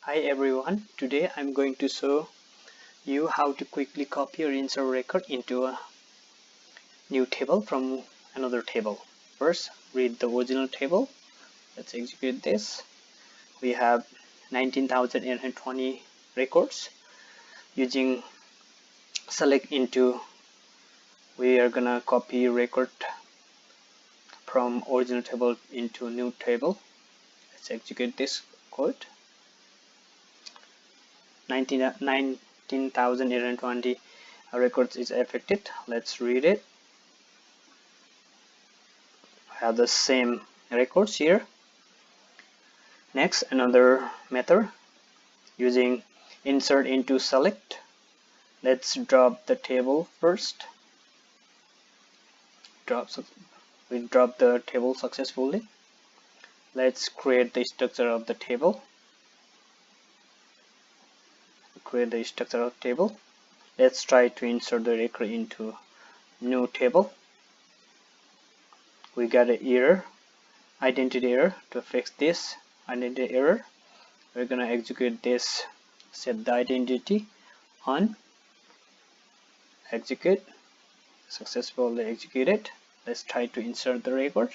Hi everyone, today I'm going to show you how to quickly copy or insert record into a new table from another table. First, read the original table. Let's execute this. We have 19,820 records. Using select into, we are gonna copy record from original table into new table. Let's execute this code. 19,820 records is affected. Let's read it. I have the same records here. Next, another method using insert into select. Let's drop the table first. We drop the table successfully. Let's create the structure of the table. Let's try to insert the record into new table. We got an error, identity error. To fix this identity error, we're gonna execute this. Set the identity on. Execute. Successfully executed. Let's try to insert the record.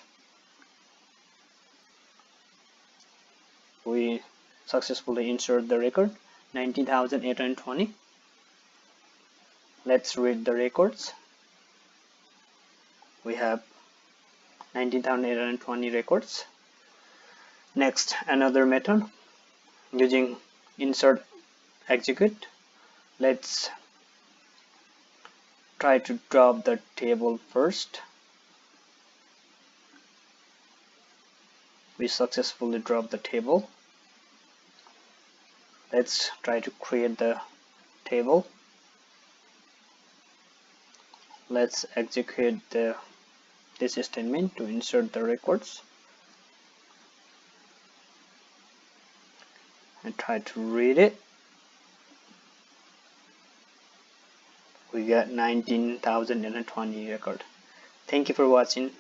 We successfully insert the record 19,820. Let's read the records. We have 19,820 records. Next, another method using insert execute. Let's try to drop the table first. We successfully dropped the table. Let's try to create the table. Let's execute this statement to insert the records and try to read it. We got 19,020 record. Thank you for watching.